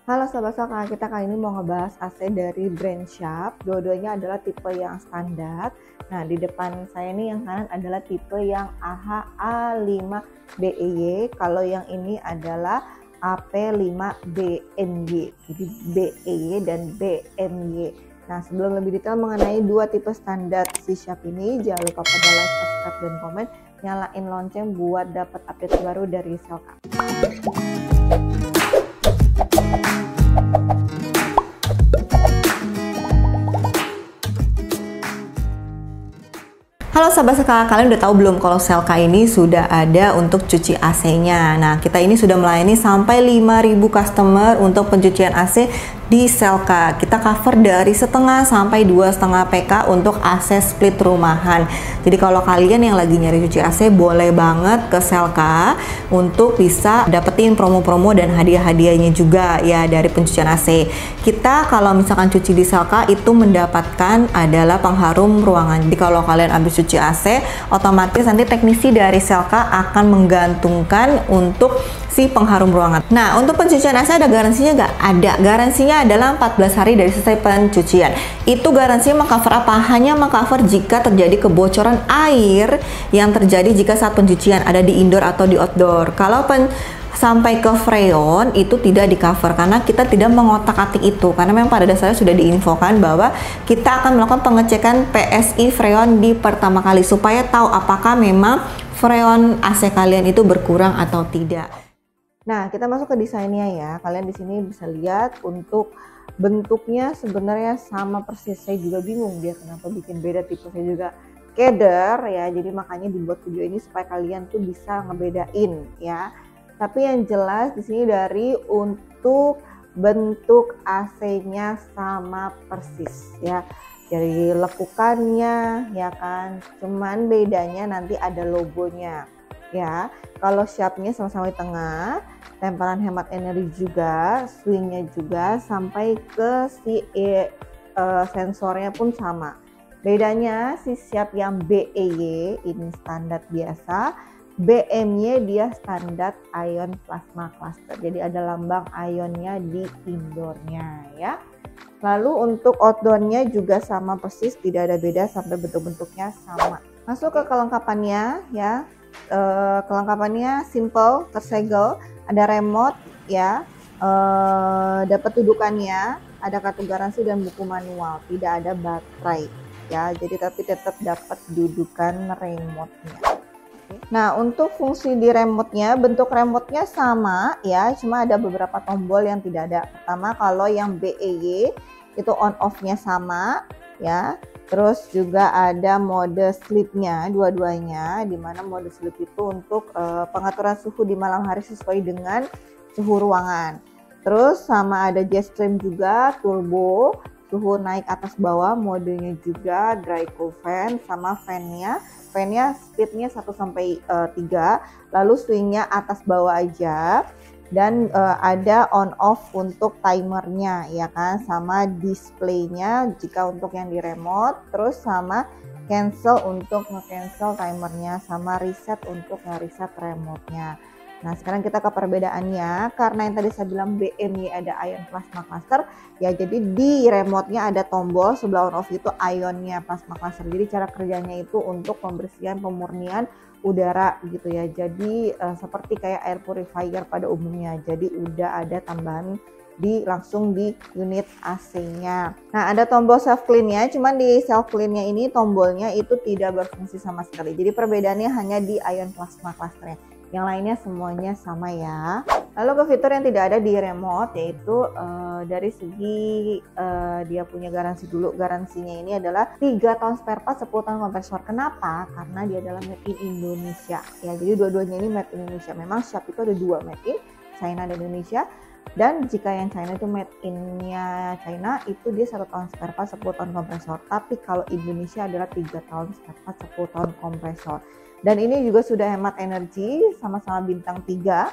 Halo Sobat Soka, kita kali ini mau ngebahas AC dari brand Sharp. Dua-duanya adalah tipe yang standar. Nah, di depan saya ini yang kanan adalah tipe yang AH-A5BEY. Kalau yang ini adalah AP5BNY. Jadi BEY dan BNY. Nah, sebelum lebih detail mengenai dua tipe standar si Sharp ini, jangan lupa pada like, subscribe, dan komen. Nyalain lonceng buat dapat update baru dari Selka. Halo Sobat Seka, kalian udah tahu belum kalau Selka ini sudah ada untuk cuci AC-nya. Nah, kita ini sudah melayani sampai 5.000 customer untuk pencucian AC di Selka. Kita cover dari setengah sampai 2,5 PK untuk AC split rumahan. Jadi kalau kalian yang lagi nyari cuci AC, boleh banget ke Selka untuk bisa dapetin promo-promo dan hadiah-hadiahnya juga ya dari pencucian AC. Kita kalau misalkan cuci di Selka itu mendapatkan adalah pengharum ruangan. Jadi kalau kalian habis cuci AC, otomatis nanti teknisi dari Selka akan menggantungkan untuk si pengharum ruangan. Nah, untuk pencucian AC ada garansinya nggak? Ada. Garansinya adalah 14 hari dari selesai pencucian. Itu garansinya mengcover apa? Hanya mengcover jika terjadi kebocoran air yang terjadi jika saat pencucian ada di indoor atau di outdoor. Kalau sampai ke freon itu tidak di cover karena kita tidak mengotak-atik itu, karena memang pada dasarnya sudah diinfokan bahwa kita akan melakukan pengecekan PSI freon di pertama kali supaya tahu apakah memang freon AC kalian itu berkurang atau tidak. Nah, kita masuk ke desainnya ya. Kalian di sini bisa lihat untuk bentuknya sebenarnya sama persis. Saya juga bingung dia kenapa bikin beda, tipe saya juga keder ya. Jadi makanya dibuat video ini supaya kalian tuh bisa ngebedain ya. Tapi yang jelas di sini dari untuk bentuk AC-nya sama persis ya. Dari lekukannya ya kan. Cuman bedanya nanti ada logonya ya. Kalau Sharp-nya sama-sama di tengah, tempelan hemat energi juga, swingnya juga, sampai ke si sensornya pun sama. Bedanya si Sharp yang BEY ini standar biasa, BMY dia standar ion plasma cluster. Jadi ada lambang ionnya di indoornya ya. Lalu untuk outdoornya juga sama persis, tidak ada beda sampai bentuk-bentuknya sama. Masuk ke kelengkapannya ya. Kelengkapannya simple, tersegel, ada remote ya, dapat dudukannya, ada kartu garansi dan buku manual, tidak ada baterai ya, jadi tapi tetap dapat dudukan remote-nya. Nah, untuk fungsi di remote-nya, bentuk remote-nya sama ya, cuma ada beberapa tombol yang tidak ada. Pertama, kalau yang BEY itu on off-nya sama ya. Terus juga ada mode sleep-nya, dua-duanya, di mana mode sleep itu untuk pengaturan suhu di malam hari sesuai dengan suhu ruangan. Terus sama ada jet stream juga, turbo, suhu naik atas bawah, modenya juga dry cool fan, sama fan-nya speednya 1 sampai 3, lalu swingnya atas bawah aja. Dan ada on off untuk timernya ya kan, sama displaynya jika untuk yang di remote, terus sama cancel untuk nge-cancel timernya, sama reset untuk nge-reset remote-nya. Nah, sekarang kita ke perbedaannya. Karena yang tadi saya bilang BMY ada ion plasma cluster ya, jadi di remote-nya ada tombol sebelah on off itu ionnya plasma cluster. Jadi cara kerjanya itu untuk pembersihan, pemurnian udara gitu ya. Jadi seperti kayak air purifier pada umumnya. Jadi udah ada tambahan langsung di unit AC-nya. Nah, ada tombol self clean-nya, cuman di self clean-nya ini tombolnya itu tidak berfungsi sama sekali. Jadi perbedaannya hanya di ion plasma cluster-nya. Yang lainnya semuanya sama ya. Lalu ke fitur yang tidak ada di remote, yaitu dari segi dia punya garansi dulu. Garansinya ini adalah 3 tahun spare part, 10 tahun kompresor. Kenapa? Karena dia adalah made in Indonesia ya. Jadi dua-duanya ini made in Indonesia. Memang Sharp itu ada 2 made in, China dan Indonesia. Dan jika yang China itu made in-nya China, itu dia 1 tahun spare part, 10 tahun kompresor. Tapi kalau Indonesia adalah 3 tahun spare part, 10 tahun kompresor. Dan ini juga sudah hemat energi, sama-sama bintang 3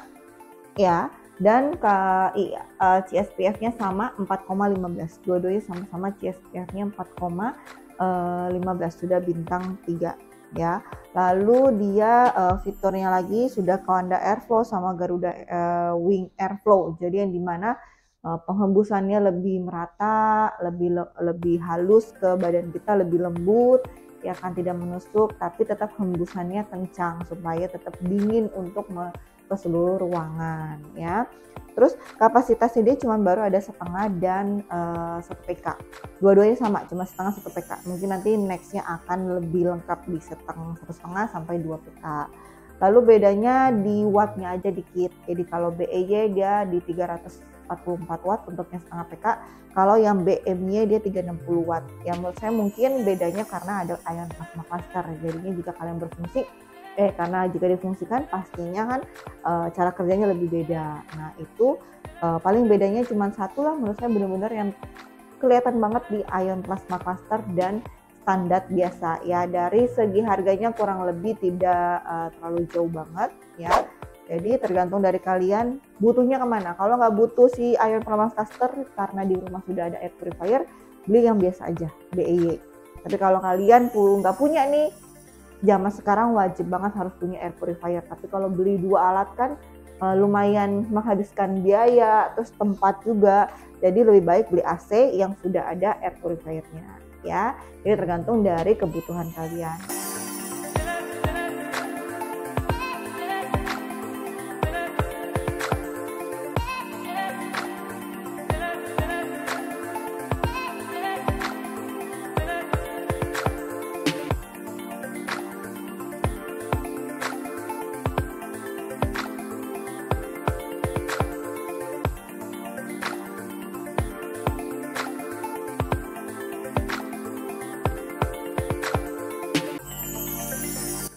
ya. Dan CSPF-nya sama 4,15. Dua-duanya sama-sama CSPF-nya 4,15, sudah bintang 3 ya. Lalu dia fiturnya lagi sudah Kawanda Airflow sama Garuda Wing Airflow. Jadi yang dimana penghembusannya lebih merata, lebih halus ke badan kita, lebih lembut, ya kan, tidak menusuk, tapi tetap hembusannya kencang supaya tetap dingin untuk ke seluruh ruangan ya. Terus kapasitasnya dia cuma baru ada setengah dan 1 PK. Dua-duanya sama, cuma setengah 1 PK. Mungkin nanti nextnya akan lebih lengkap di setengah sampai 2 PK. Lalu bedanya di wattnya aja dikit. Jadi kalau BEY dia di 344 watt untuk yang setengah PK. Kalau yang BM-nya dia 360 watt. Ya menurut saya mungkin bedanya karena ada ion plasma cluster. Jadinya jika kalian berfungsi karena jika difungsikan pastinya kan cara kerjanya lebih beda. Nah itu paling bedanya cuma satu lah menurut saya, benar-benar yang kelihatan banget di ion plasma cluster dan standar biasa ya. Dari segi harganya kurang lebih tidak terlalu jauh banget ya. Jadi tergantung dari kalian butuhnya kemana. Kalau nggak butuh si ion plasma cluster karena di rumah sudah ada air purifier, beli yang biasa aja, BEY. Tapi kalau kalian nggak punya nih, zaman sekarang wajib banget harus punya air purifier. Tapi kalau beli 2 alat kan lumayan menghabiskan biaya, terus tempat juga. Jadi lebih baik beli AC yang sudah ada air purifiernya ya. Jadi tergantung dari kebutuhan kalian.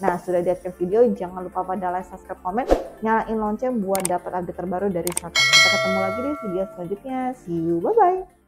Nah, sudah di akhir video, jangan lupa pada like, subscribe, komen, nyalain lonceng buat dapat update terbaru dari Selka. Kita ketemu lagi di video selanjutnya. See you, bye-bye.